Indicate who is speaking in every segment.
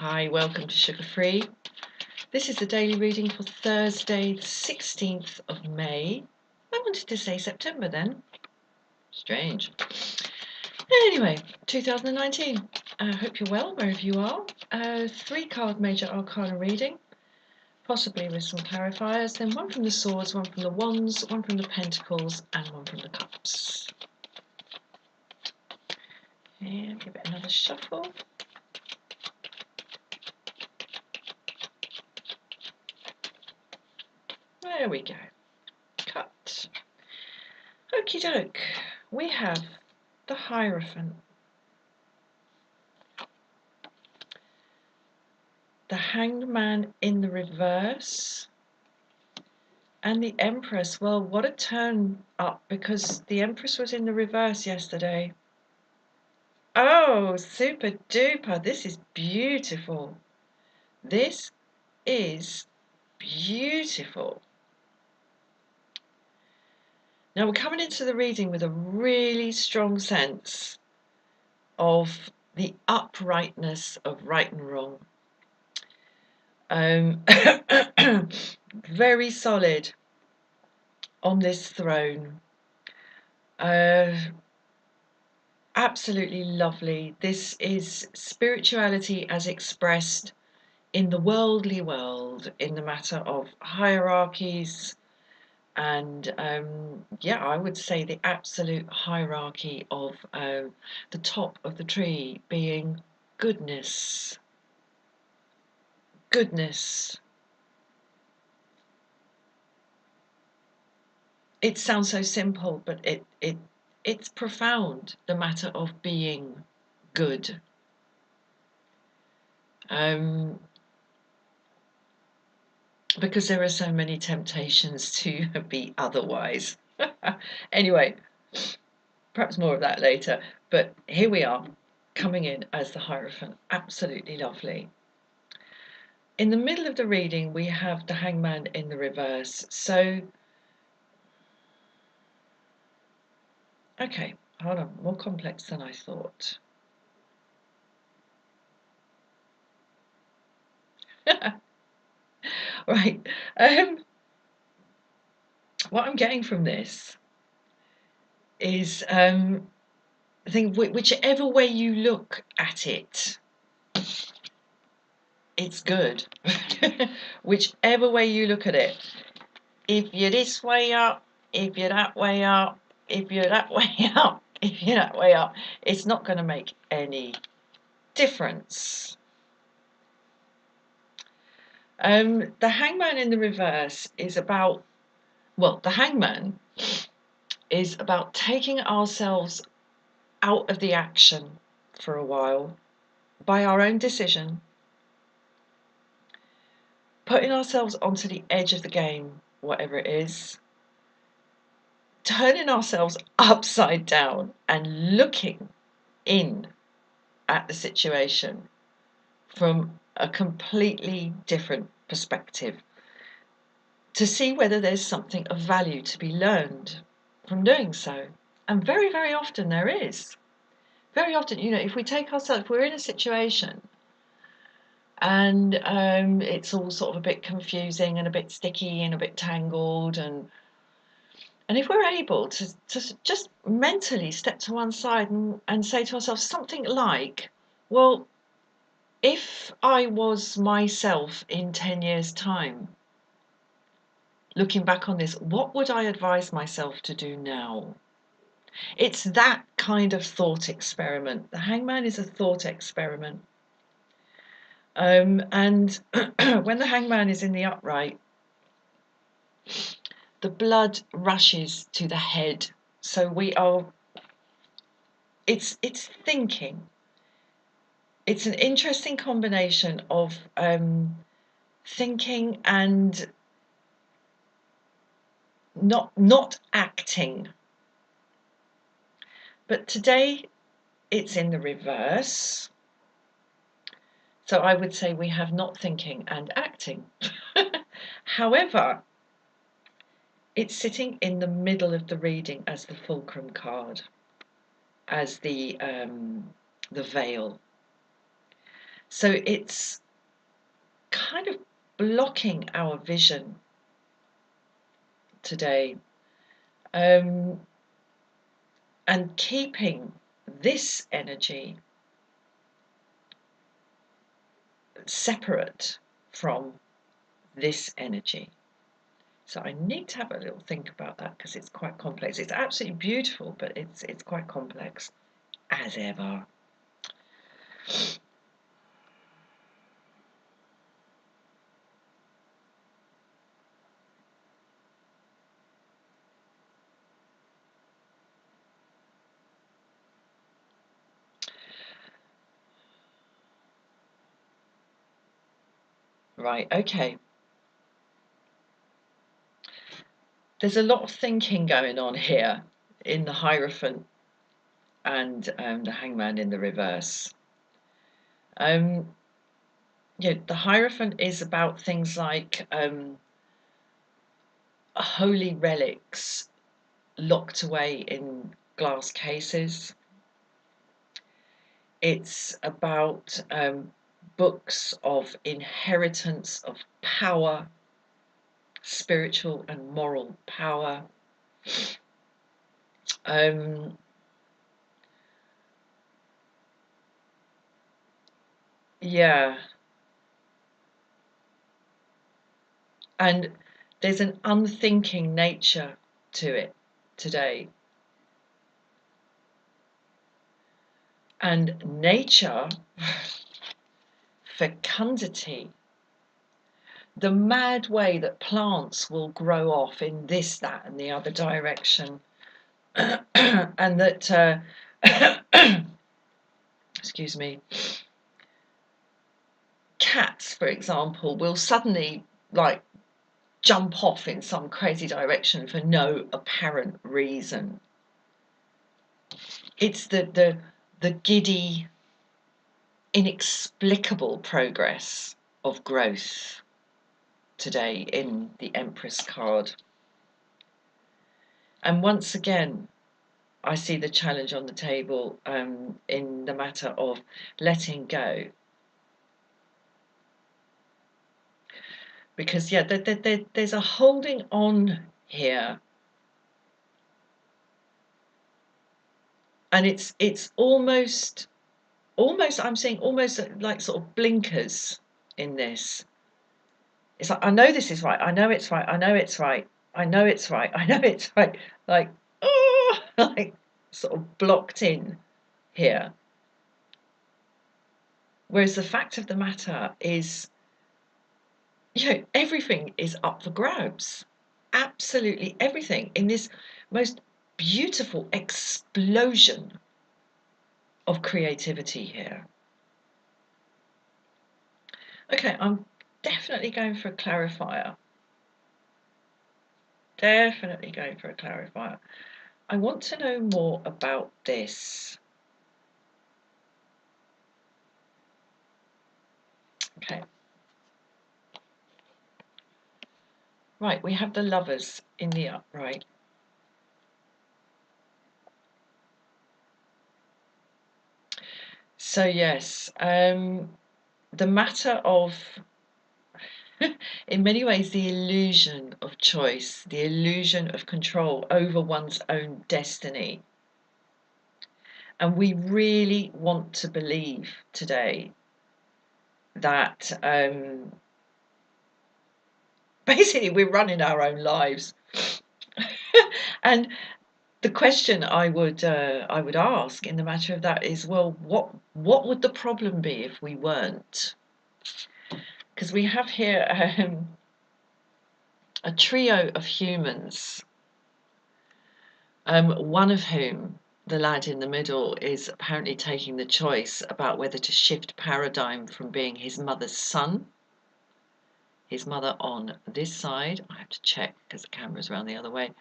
Speaker 1: Hi, welcome to Sugar Free. This is the daily reading for Thursday, the 16th of May. I wanted to say September then. Strange. Anyway, 2019. I hope you're well, wherever you are. 3-card Major Arcana reading, possibly with some clarifiers. Then one from the Swords, one from the Wands, one from the Pentacles, and one from the Cups. And give it another shuffle. There we go. Cut. Okie doke. We have the Hierophant, the Hanged Man in the reverse, and the Empress. Well, what a turn up, because the Empress was in the reverse yesterday. Oh, super duper. This is beautiful. This is beautiful. Now we're coming into the reading with a really strong sense of the uprightness of right and wrong. Very solid on this throne. Absolutely lovely. This is spirituality as expressed in the worldly world, in the matter of hierarchies, and yeah, I would say the absolute hierarchy of the top of the tree being goodness. Goodness. It sounds so simple, but it's profound, the matter of being good. Because there are so many temptations to be otherwise. Anyway, perhaps more of that later, but here we are, coming in as the Hierophant. Absolutely lovely. In the middle of the reading, we have the Hangman in the reverse. So, okay, hold on, more complex than I thought. Right, what I'm getting from this is, I think whichever way you look at it, it's good. Whichever way you look at it. If you're this way up, if you're that way up, if you're that way up, if you're that way up, it's not going to make any difference. The Hangman in the reverse is about, well, the Hangman is about taking ourselves out of the action for a while by our own decision, putting ourselves onto the edge of the game, whatever it is, turning ourselves upside down and looking in at the situation from a completely different perspective to see whether there's something of value to be learned from doing so. And very, very often there is. Very often, if we take ourselves, if we're in a situation and it's all sort of a bit confusing and a bit sticky and a bit tangled, and if we're able to just mentally step to one side and say to ourselves something like, well, if I was myself in 10 years' time, looking back on this, what would I advise myself to do now? It's that kind of thought experiment. The Hangman is a thought experiment. And when the Hangman is in the upright, the blood rushes to the head. So it's thinking. It's an interesting combination of thinking and not acting. But today it's in the reverse. So I would say we have not thinking and acting. However, it's sitting in the middle of the reading as the fulcrum card, as the veil. So it's kind of blocking our vision today, and keeping this energy separate from this energy. So I need to have a little think about that because it's quite complex. It's absolutely beautiful, but it's quite complex, as ever. Right, okay. There's a lot of thinking going on here in the Hierophant and the Hangman in the reverse. The Hierophant is about things like holy relics locked away in glass cases. It's about books of inheritance of power, spiritual and moral power. Yeah. And there's an unthinking nature to it today. And nature, fecundity, the mad way that plants will grow off in this, that, and the other direction, and that, excuse me, cats, for example, will suddenly like jump off in some crazy direction for no apparent reason. It's the giddy, inexplicable progress of growth today in the Empress card. And once again, I see the challenge on the table in the matter of letting go. Because, yeah, there's a holding on here. And it's almost I'm seeing almost like sort of blinkers in this. It's like, I know this is right, I know it's right, I know it's right, I know it's right, I know it's right. Like, oh, like sort of blocked in here. Whereas the fact of the matter is, everything is up for grabs. Absolutely everything in this most beautiful explosion of creativity here. Okay, I'm definitely going for a clarifier. Definitely going for a clarifier. I want to know more about this. Okay. Right, we have the Lovers in the upright. So yes, the matter of, in many ways, the illusion of choice, the illusion of control over one's own destiny. And we really want to believe today that basically we're running our own lives. And the question I would ask in the matter of that is, well, what would the problem be if we weren't? Because we have here a trio of humans, one of whom, the lad in the middle, is apparently taking the choice about whether to shift paradigm from being his mother's son, his mother on this side, I have to check because the camera's around the other way,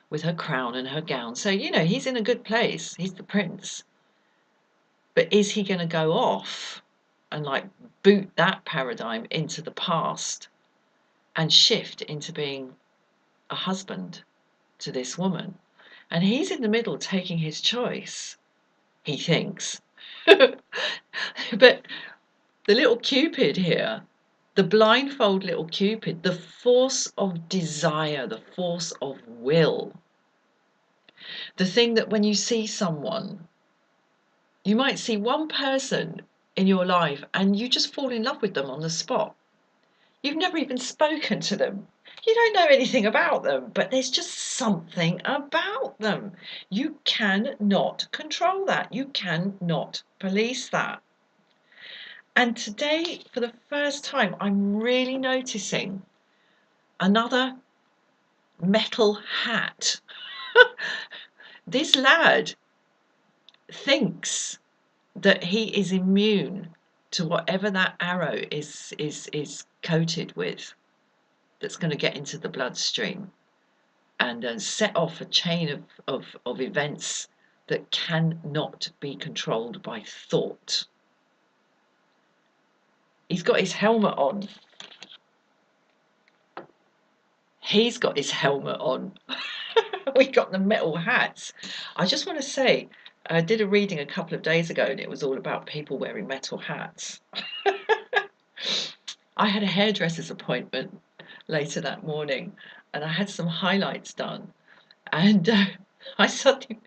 Speaker 1: with her crown and her gown. So, he's in a good place. He's the prince. But is he going to go off and like boot that paradigm into the past and shift into being a husband to this woman? And he's in the middle taking his choice, he thinks. But The little Cupid here, the blindfold little Cupid, the force of desire, the force of will. The thing that when you see someone, you might see one person in your life and you just fall in love with them on the spot. You've never even spoken to them. You don't know anything about them, but there's just something about them. You cannot control that. You cannot police that. And today, for the first time, I'm really noticing another metal hat. This lad thinks that he is immune to whatever that arrow is coated with, that's going to get into the bloodstream and set off a chain of events that cannot be controlled by thought. He's got his helmet on. He's got his helmet on. We got the metal hats. I just want to say, I did a reading a couple of days ago and it was all about people wearing metal hats. I had a hairdresser's appointment later that morning and I had some highlights done, and I suddenly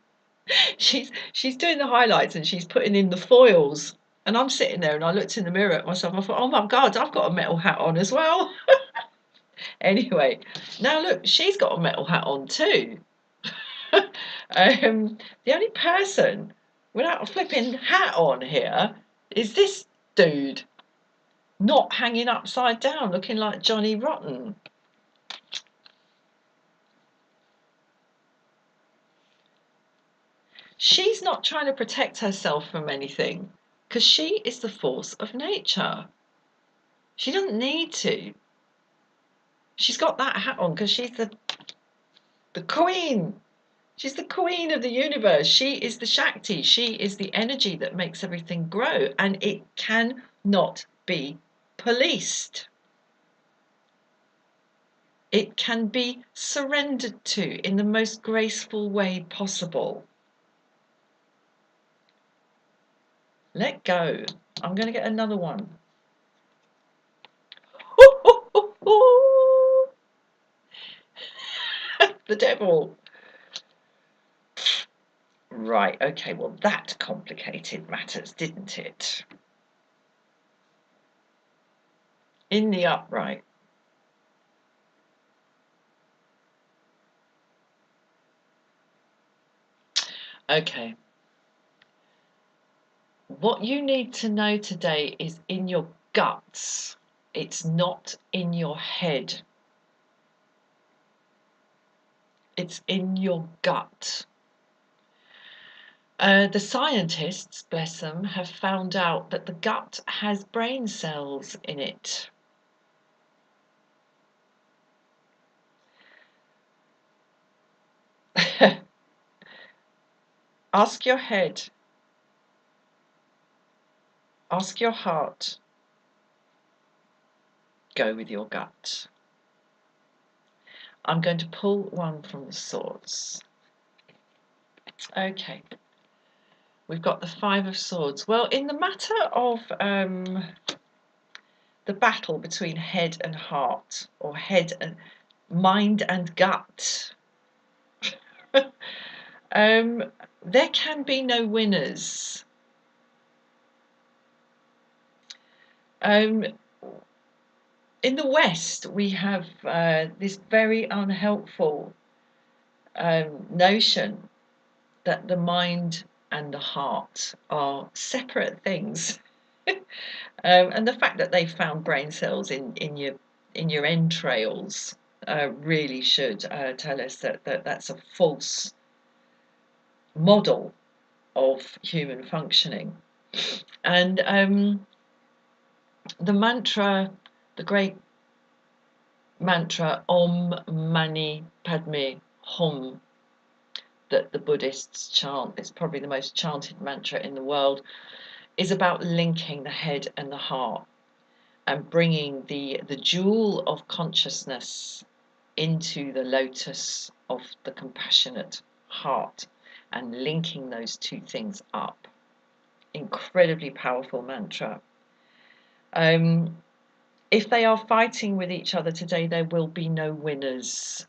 Speaker 1: she's doing the highlights and she's putting in the foils, and I'm sitting there and I looked in the mirror at myself. I thought, oh my God, I've got a metal hat on as well. Anyway, now look, she's got a metal hat on too. The only person without a flipping hat on here is this dude, not hanging upside down looking like Johnny Rotten. She's not trying to protect herself from anything because she is the force of nature. She doesn't need to. She's got that hat on because she's the queen. She's the queen of the universe. She is the Shakti. She is the energy that makes everything grow, and it cannot be policed. It can be surrendered to in the most graceful way possible. Let go. I'm going to get another one. The devil. Right, okay, well, that complicated matters, didn't it? In the upright. Okay. What you need to know today is in your guts. It's not in your head. It's in your gut. The scientists, bless them, have found out that the gut has brain cells in it. Ask your head. Ask your heart. Go with your gut. I'm going to pull one from the swords. Okay. We've got the Five of Swords. Well, in the matter of the battle between head and heart, or head and mind and gut, there can be no winners. In the West, we have this very unhelpful notion that the mind and the heart are separate things. And the fact that they found brain cells in your entrails really should tell us that that's a false model of human functioning. And the mantra, the great mantra Om Mani Padme Hum, that the Buddhists chant, it's probably the most chanted mantra in the world, is about linking the head and the heart and bringing the jewel of consciousness into the lotus of the compassionate heart and linking those two things up. Incredibly powerful mantra. If they are fighting with each other today, there will be no winners.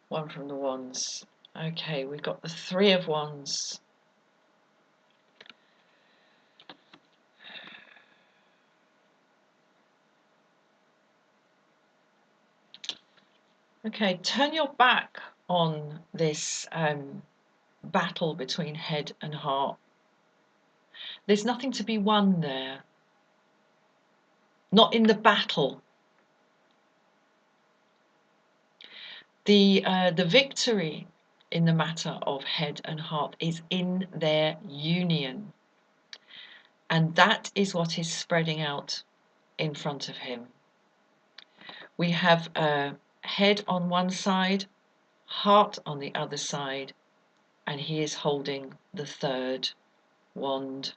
Speaker 1: One from the Wands. Okay, we've got the Three of Wands. Okay, turn your back on this battle between head and heart. There's nothing to be won there. Not in the battle. The victory in the matter of head and heart is in their union. And that is what is spreading out in front of him. We have head on one side, heart on the other side, and he is holding the third wand.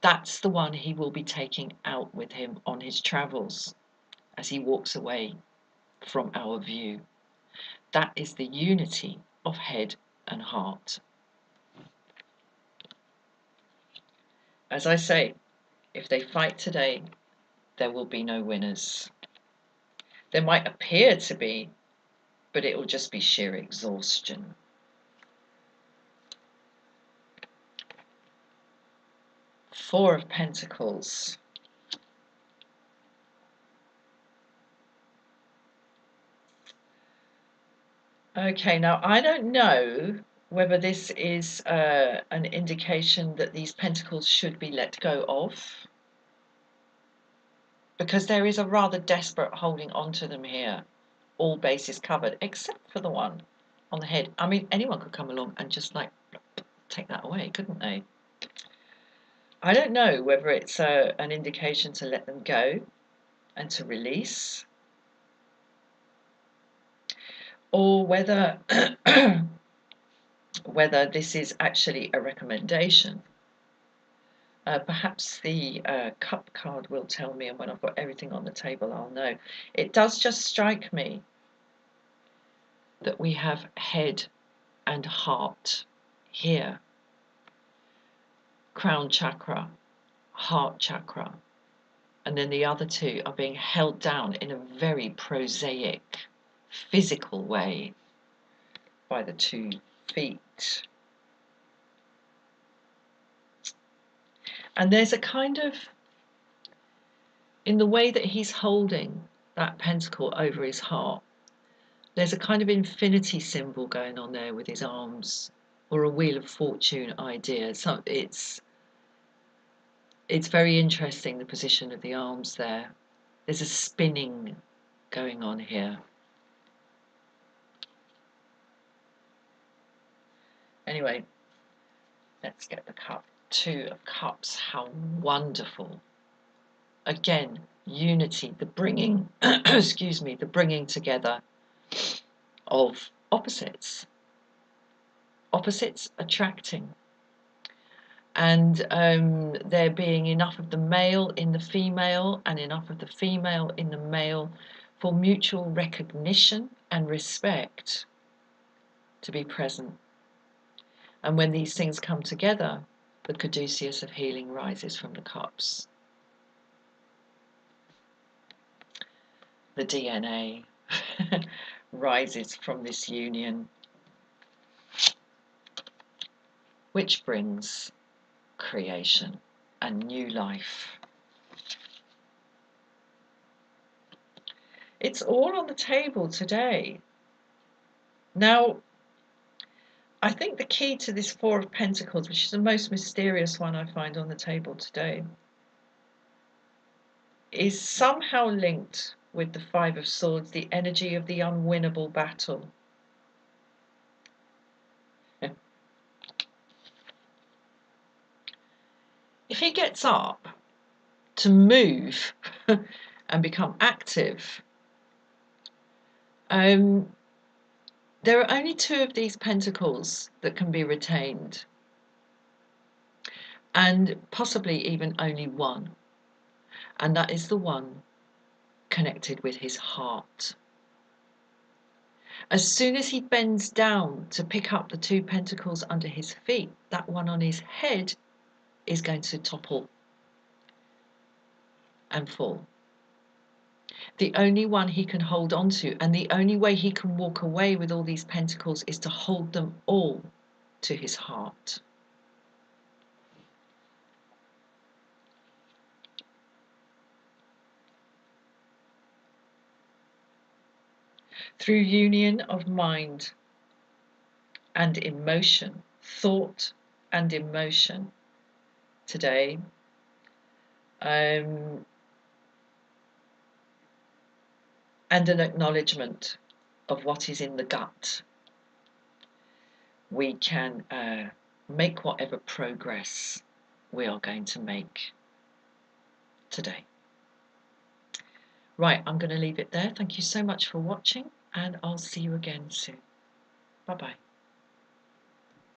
Speaker 1: That's the one he will be taking out with him on his travels as he walks away from our view. That is the unity of head and heart. As I say, if they fight today, there will be no winners. There might appear to be, but it will just be sheer exhaustion. Four of Pentacles. Okay, now I don't know whether this is an indication that these pentacles should be let go of, because there is a rather desperate holding on to them here. All bases covered, except for the one on the head. I mean, anyone could come along and just like take that away, couldn't they? I don't know whether it's an indication to let them go and to release, or whether whether this is actually a recommendation. Perhaps the cup card will tell me, and when I've got everything on the table, I'll know. It does just strike me that we have head and heart here. Crown chakra, heart chakra, and then the other two are being held down in a very prosaic, physical way by the 2 feet. And there's a kind of, in the way that he's holding that pentacle over his heart, there's a kind of infinity symbol going on there with his arms, or a Wheel of Fortune idea. So it's very interesting, the position of the arms there. There's a spinning going on here. Anyway, let's get the cup. 2 of Cups. How wonderful. Again, unity, the bringing, excuse me, the bringing together of opposites. Opposites attracting. And there being enough of the male in the female and enough of the female in the male for mutual recognition and respect to be present. And when these things come together, the caduceus of healing rises from the cups. The DNA rises from this union, which brings creation and new life. It's all on the table today. Now, I think the key to this 4 of Pentacles, which is the most mysterious one I find on the table today, is somehow linked with the 5 of Swords, the energy of the unwinnable battle. If he gets up to move and become active, there are only 2 of these pentacles that can be retained, and possibly even only one, and that is the one connected with his heart. As soon as he bends down to pick up the 2 pentacles under his feet, that one on his head is going to topple and fall. The only one he can hold on to, and the only way he can walk away with all these pentacles, is to hold them all to his heart. Through union of mind and emotion, thought and emotion today, and an acknowledgement of what is in the gut, we can make whatever progress we are going to make today. Right, I'm going to leave it there. Thank you so much for watching, and I'll see you again soon. Bye-bye.